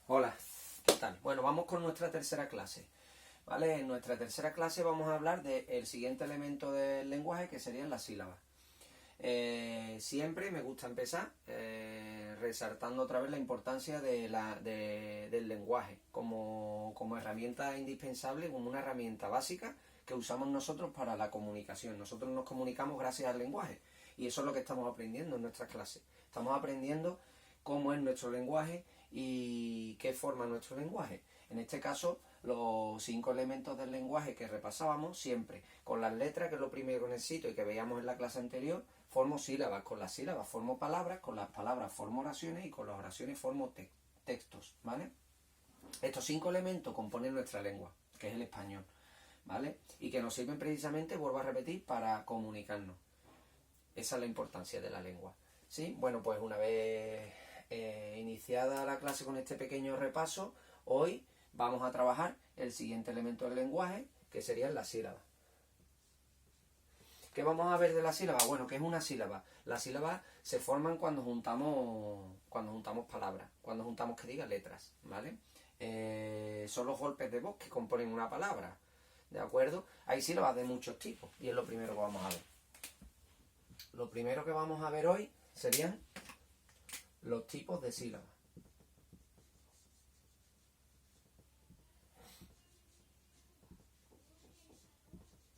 Hola, ¿qué tal? Bueno, vamos con nuestra tercera clase, ¿vale? En nuestra tercera clase vamos a hablar del siguiente elemento del lenguaje, que serían las sílabas. Siempre me gusta empezar resaltando otra vez la importancia del lenguaje como herramienta indispensable, como una herramienta básica que usamos nosotros para la comunicación. Nosotros nos comunicamos gracias al lenguaje y eso es lo que estamos aprendiendo en nuestras clases. Estamos aprendiendo cómo es nuestro lenguaje y qué forma nuestro lenguaje. En este caso, los 5 elementos del lenguaje que repasábamos siempre con las letras, que es lo primero que necesito y que veíamos en la clase anterior, formo sílabas, con las sílabas formo palabras, con las palabras formo oraciones y con las oraciones formo textos, ¿vale? Estos 5 elementos componen nuestra lengua, que es el español, ¿vale? Y que nos sirven precisamente, vuelvo a repetir, para comunicarnos. Esa es la importancia de la lengua, ¿sí? Bueno, pues una vez iniciada la clase con este pequeño repaso, hoy vamos a trabajar el siguiente elemento del lenguaje, que serían las sílabas. ¿Qué vamos a ver de la sílaba? Bueno, ¿qué es una sílaba? Las sílabas se forman cuando juntamos palabras, cuando juntamos, que diga, letras, ¿vale? Son los golpes de voz que componen una palabra, ¿de acuerdo? Hay sílabas de muchos tipos y es lo primero que vamos a ver. Lo primero que vamos a ver hoy serían los tipos de sílabas.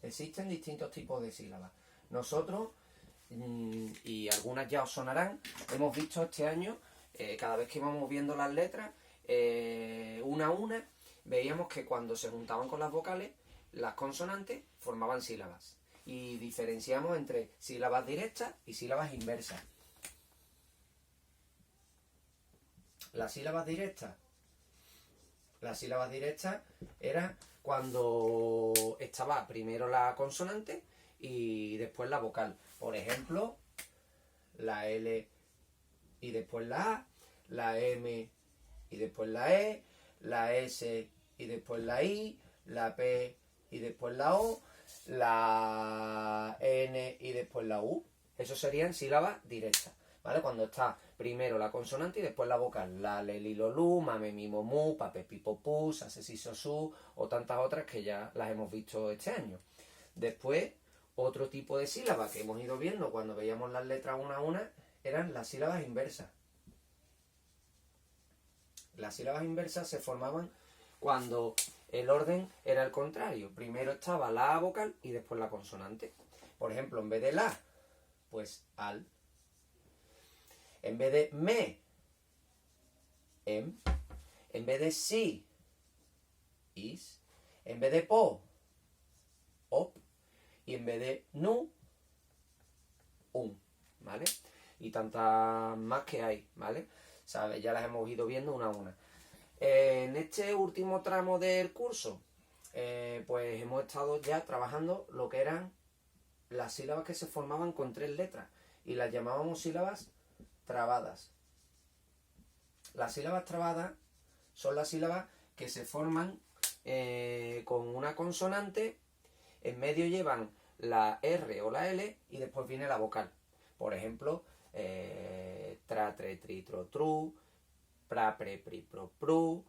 Existen distintos tipos de sílabas. Nosotros, y algunas ya os sonarán, hemos visto este año, cada vez que íbamos viendo las letras, una a una, veíamos que cuando se juntaban con las vocales, las consonantes formaban sílabas. Y diferenciamos entre sílabas directas y sílabas inversas. Las sílabas directas eran cuando estaba primero la consonante y después la vocal. Por ejemplo, la L y después la A, la M y después la E, la S y después la I, la P y después la O, la N y después la U. Eso serían sílabas directas, ¿vale? Cuando está primero la consonante y después la vocal. La, le, li, lo, lu, mame, mi, mo, mu, pape, pipo, pu, sa, se, si, so, su, o tantas otras que ya las hemos visto este año. Después, otro tipo de sílaba que hemos ido viendo cuando veíamos las letras una a una eran las sílabas inversas. Las sílabas inversas se formaban cuando el orden era el contrario. Primero estaba la vocal y después la consonante. Por ejemplo, en vez de la, pues al. En vez de me, em. En vez de si, is. En vez de po, op. Y en vez de nu, ¿vale? Y tantas más que hay, ¿vale? ¿Sabes? Ya las hemos ido viendo una a una. En este último tramo del curso, pues hemos estado ya trabajando lo que eran las sílabas que se formaban con 3 letras y las llamábamos sílabas trabadas. Las sílabas trabadas son las sílabas que se forman con una consonante, en medio llevan la R o la L y después viene la vocal. Por ejemplo, tra, tre, tri, tro, tru, pra, pre, pri, pro, pru,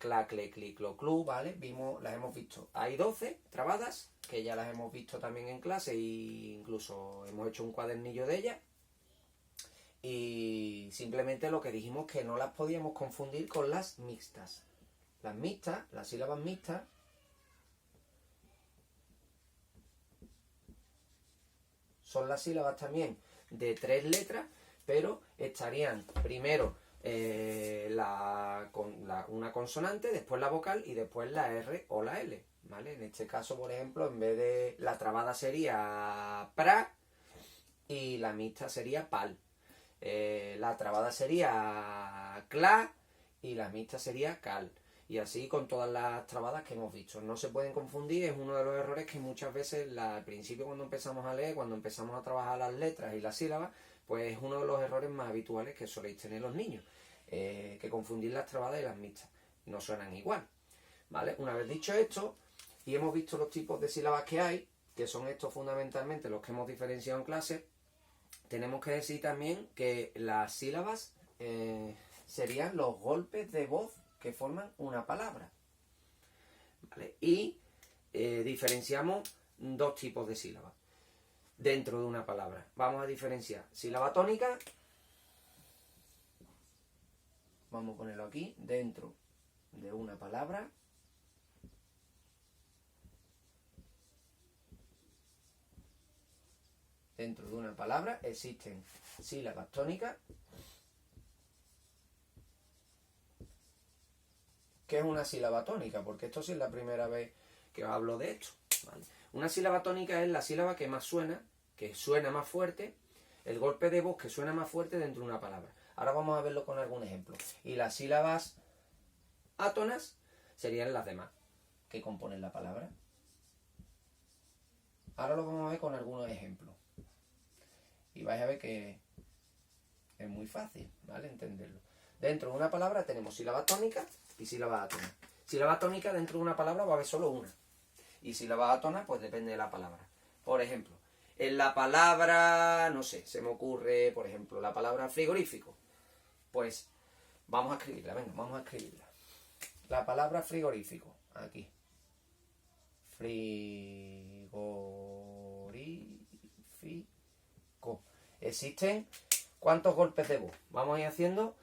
cla, cle, cli, clo, clu, ¿vale? Las hemos visto. Hay 12 trabadas, que ya las hemos visto también en clase e incluso hemos hecho un cuadernillo de ellas. Y simplemente lo que dijimos que no las podíamos confundir con las mixtas. Las mixtas, las sílabas mixtas, son las sílabas también de 3 letras, pero estarían primero una consonante, después la vocal y después la R o la L, ¿vale? En este caso, por ejemplo, en vez de la trabada sería pra y la mixta sería pal. La trabada sería cla y la mixta sería cal. Y así con todas las trabadas que hemos visto. No se pueden confundir, es uno de los errores que muchas veces al principio cuando empezamos a leer, cuando empezamos a trabajar las letras y las sílabas, pues es uno de los errores más habituales que soléis tener los niños. Que confundir las trabadas y las mixtas. No suenan igual, ¿vale? Una vez dicho esto, y hemos visto los tipos de sílabas que hay, que son estos fundamentalmente los que hemos diferenciado en clase, tenemos que decir también que las sílabas serían los golpes de voz que forman una palabra. ¿Vale? Y diferenciamos dos tipos de sílabas dentro de una palabra. Vamos a diferenciar sílaba tónica. Vamos a ponerlo aquí, dentro de una palabra. Dentro de una palabra existen sílabas tónicas. ¿Qué es una sílaba tónica? Porque esto sí es la primera vez que os hablo de esto. ¿Vale? Una sílaba tónica es la sílaba que más suena, que suena más fuerte, el golpe de voz que suena más fuerte dentro de una palabra. Ahora vamos a verlo con algún ejemplo. Y las sílabas átonas serían las demás que componen la palabra. Ahora lo vamos a ver con algunos ejemplos. Y vais a ver que es muy fácil, ¿vale? Entenderlo. Dentro de una palabra tenemos sílaba tónica y sílaba átona. Sílaba tónica dentro de una palabra va a haber solo una. Y sílaba átona, pues depende de la palabra. Por ejemplo, en la palabra, no sé, se me ocurre, por ejemplo, la palabra frigorífico. Pues vamos a escribirla, venga, vamos a escribirla. La palabra frigorífico, aquí. Frigorífico. Existen ¿cuántos golpes de voz? Vamos a ir haciendo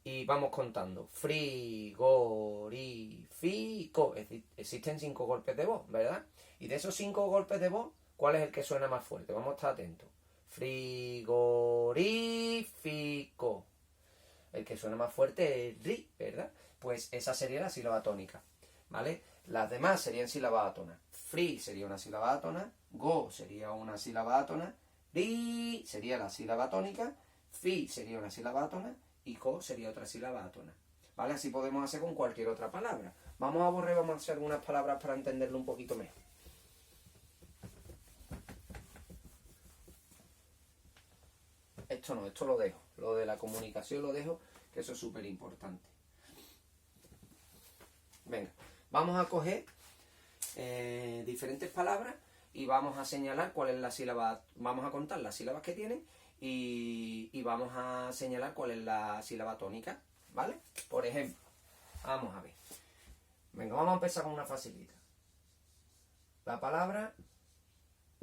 y vamos contando. Frigorífico. Existen 5 golpes de voz, ¿verdad? Y de esos 5 golpes de voz, ¿cuál es el que suena más fuerte? Vamos a estar atentos. Frigorífico. El que suena más fuerte es ri, ¿verdad? Pues esa sería la sílaba tónica, ¿vale? Las demás serían sílabas átonas. Fri sería una sílaba átona, go sería una sílaba átona, ri sería la sílaba tónica, fi sería una sílaba átona y co sería otra sílaba átona. ¿Vale? Así podemos hacer con cualquier otra palabra. Vamos a borrar, vamos a hacer algunas palabras para entenderlo un poquito mejor. Esto no, esto lo dejo. Lo de la comunicación lo dejo, que eso es súper importante. Venga, vamos a coger diferentes palabras y vamos a señalar cuál es la sílaba. Vamos a contar las sílabas que tienen y vamos a señalar cuál es la sílaba tónica, ¿vale? Por ejemplo, vamos a ver. Venga, vamos a empezar con una facilita. La palabra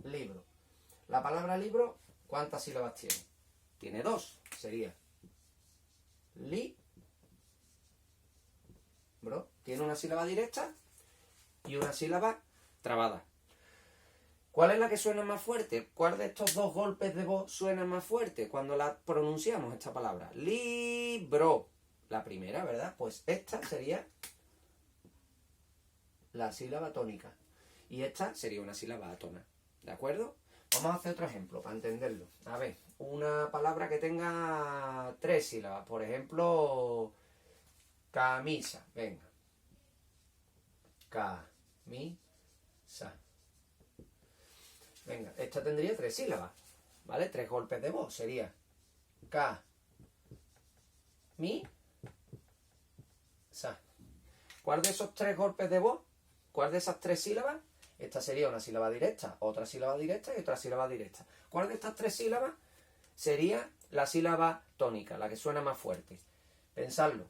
libro. La palabra libro, ¿cuántas sílabas tiene? Tiene 2, sería li, bro. Tiene una sílaba directa y una sílaba trabada. ¿Cuál es la que suena más fuerte? ¿Cuál de estos 2 golpes de voz suena más fuerte cuando la pronunciamos esta palabra? Libro. La primera, ¿verdad? Pues esta sería la sílaba tónica. Y esta sería una sílaba átona. ¿De acuerdo? Vamos a hacer otro ejemplo para entenderlo. A ver, una palabra que tenga 3 sílabas. Por ejemplo, camisa. Venga. Camisa. Venga, esta tendría 3 sílabas. ¿Vale? 3 golpes de voz. Sería mi, sa. ¿Cuál de esos 3 golpes de voz? ¿Cuál de esas 3 sílabas? Esta sería una sílaba directa, otra sílaba directa y otra sílaba directa. ¿Cuál de estas 3 sílabas sería la sílaba tónica, la que suena más fuerte? Pensadlo.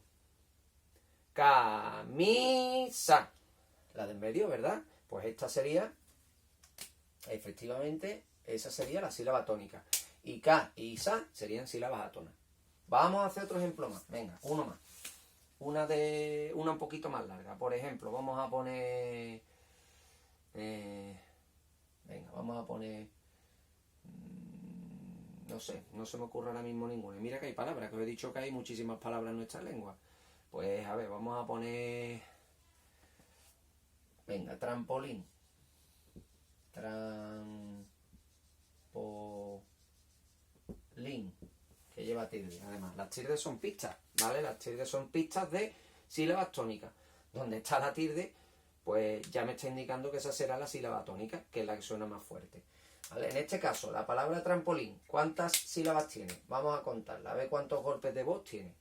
Camisa. La del medio, ¿verdad? Pues esta sería, efectivamente, esa sería la sílaba tónica. Y K y sa serían sílabas átonas. Vamos a hacer otro ejemplo más. Venga, uno más. Una un poquito más larga. Por ejemplo, vamos a poner... venga, vamos a poner... no sé, no se me ocurre ahora mismo ninguna. Mira que hay palabras, que os he dicho que hay muchísimas palabras en nuestra lengua. Pues, a ver, vamos a poner... venga, trampolín. Trampolín. Que lleva tilde. Además, las tildes son pistas, ¿vale? Las tildes son pistas de sílabas tónicas. Donde está la tilde, pues ya me está indicando que esa será la sílaba tónica, que es la que suena más fuerte. ¿Vale? En este caso, la palabra trampolín, ¿cuántas sílabas tiene? Vamos a contarla, a ver cuántos golpes de voz tiene.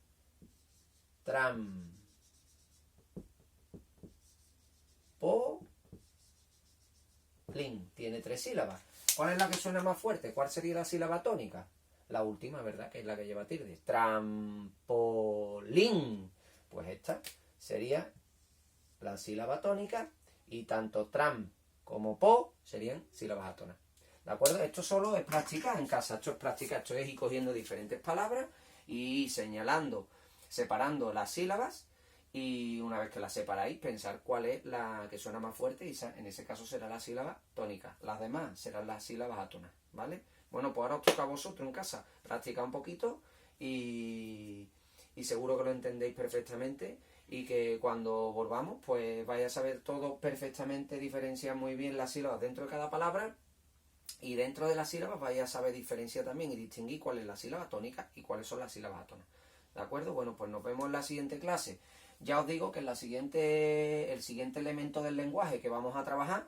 Trampolín. Tiene 3 sílabas. ¿Cuál es la que suena más fuerte? ¿Cuál sería la sílaba tónica? La última, ¿verdad? Que es la que lleva tilde. Trampolín. trampolín. Pues esta sería la sílaba tónica y tanto tram como po serían sílabas átonas. ¿De acuerdo? Esto solo es práctica en casa, esto es práctica, esto es ir cogiendo diferentes palabras y señalando, separando las sílabas y una vez que las separáis, pensar cuál es la que suena más fuerte y en ese caso será la sílaba tónica. Las demás serán las sílabas átonas, ¿vale? Bueno, pues ahora os toca a vosotros en casa practicar un poquito y seguro que lo entendéis perfectamente y que cuando volvamos pues vais a saber todo perfectamente, diferenciar muy bien las sílabas dentro de cada palabra y dentro de las sílabas vais a saber diferenciar también y distinguir cuál es la sílaba tónica y cuáles son las sílabas átonas. ¿De acuerdo? Bueno, pues nos vemos en la siguiente clase. Ya os digo que el siguiente elemento del lenguaje que vamos a trabajar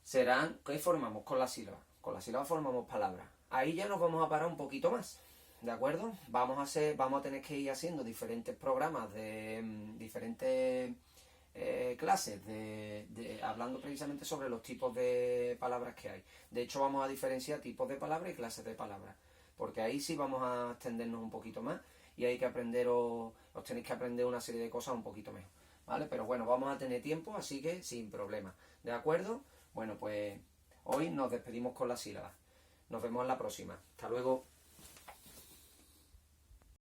serán, ¿qué formamos con las sílabas? Con las sílabas formamos palabras. Ahí ya nos vamos a parar un poquito más, ¿de acuerdo? Vamos a tener que ir haciendo diferentes programas de diferentes clases, hablando precisamente sobre los tipos de palabras que hay. De hecho, vamos a diferenciar tipos de palabras y clases de palabras, porque ahí sí vamos a extendernos un poquito más y hay que aprender, os tenéis que aprender una serie de cosas un poquito mejor, ¿vale? Pero bueno, vamos a tener tiempo, así que sin problema, ¿de acuerdo? Bueno, pues hoy nos despedimos con las sílabas. Nos vemos en la próxima. Hasta luego.